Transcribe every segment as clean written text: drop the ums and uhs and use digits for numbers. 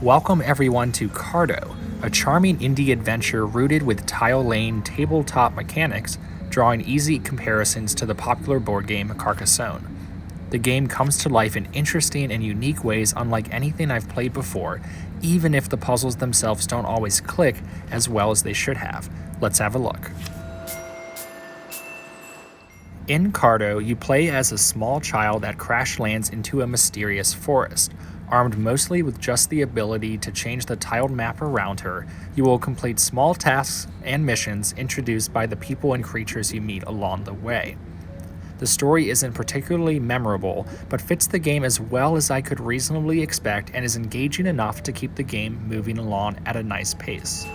Welcome everyone to Carto, a charming indie adventure rooted with tile-lane tabletop mechanics, drawing easy comparisons to the popular board game Carcassonne. The game comes to life in interesting and unique ways unlike anything I've played before, even if the puzzles themselves don't always click as well as they should have. Let's have a look. In Carto, you play as a small child that crash lands into a mysterious forest. Armed mostly with just the ability to change the tiled map around her, you will complete small tasks and missions introduced by the people and creatures you meet along the way. The story isn't particularly memorable, but fits the game as well as I could reasonably expect and is engaging enough to keep the game moving along at a nice pace.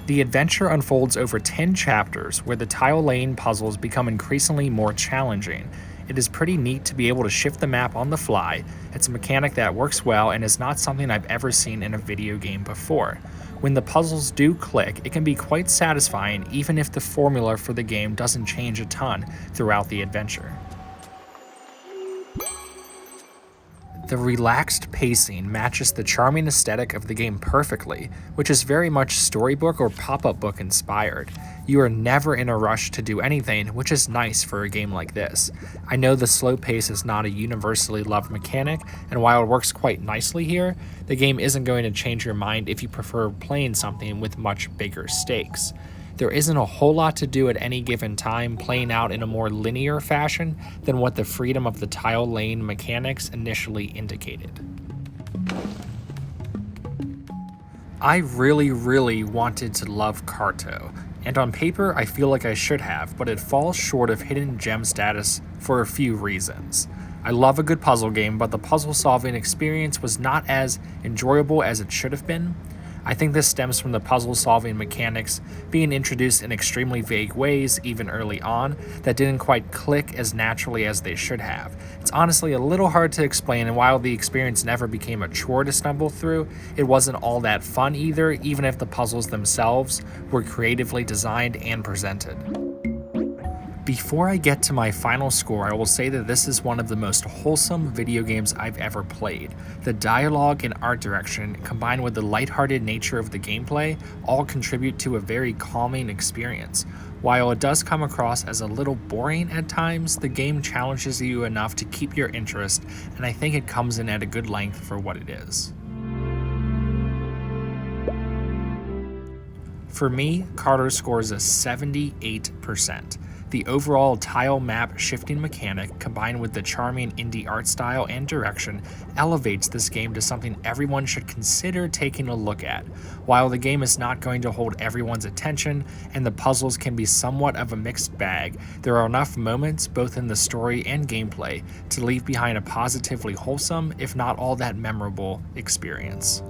The adventure unfolds over 10 chapters where the tile lane puzzles become increasingly more challenging. It is pretty neat to be able to shift the map on the fly. It's a mechanic that works well and is not something I've ever seen in a video game before. When the puzzles do click, it can be quite satisfying even if the formula for the game doesn't change a ton throughout the adventure. The relaxed pacing matches the charming aesthetic of the game perfectly, which is very much storybook or pop-up book inspired. You are never in a rush to do anything, which is nice for a game like this. I know the slow pace is not a universally loved mechanic, and while it works quite nicely here, the game isn't going to change your mind if you prefer playing something with much bigger stakes. There isn't a whole lot to do at any given time, playing out in a more linear fashion than what the freedom of the tile lane mechanics initially indicated. I really wanted to love Carto, and on paper I feel like I should have, but it falls short of hidden gem status for a few reasons. I love a good puzzle game, but the puzzle solving experience was not as enjoyable as it should have been. I think this stems from the puzzle-solving mechanics being introduced in extremely vague ways, even early on, that didn't quite click as naturally as they should have. It's honestly a little hard to explain, and while the experience never became a chore to stumble through, it wasn't all that fun either, even if the puzzles themselves were creatively designed and presented. Before I get to my final score, I will say that this is one of the most wholesome video games I've ever played. The dialogue and art direction, combined with the lighthearted nature of the gameplay, all contribute to a very calming experience. While it does come across as a little boring at times, the game challenges you enough to keep your interest, and I think it comes in at a good length for what it is. For me, Carto scores a 78%. The overall tile map shifting mechanic, combined with the charming indie art style and direction, elevates this game to something everyone should consider taking a look at. While the game is not going to hold everyone's attention, and the puzzles can be somewhat of a mixed bag, there are enough moments, both in the story and gameplay, to leave behind a positively wholesome, if not all that memorable, experience.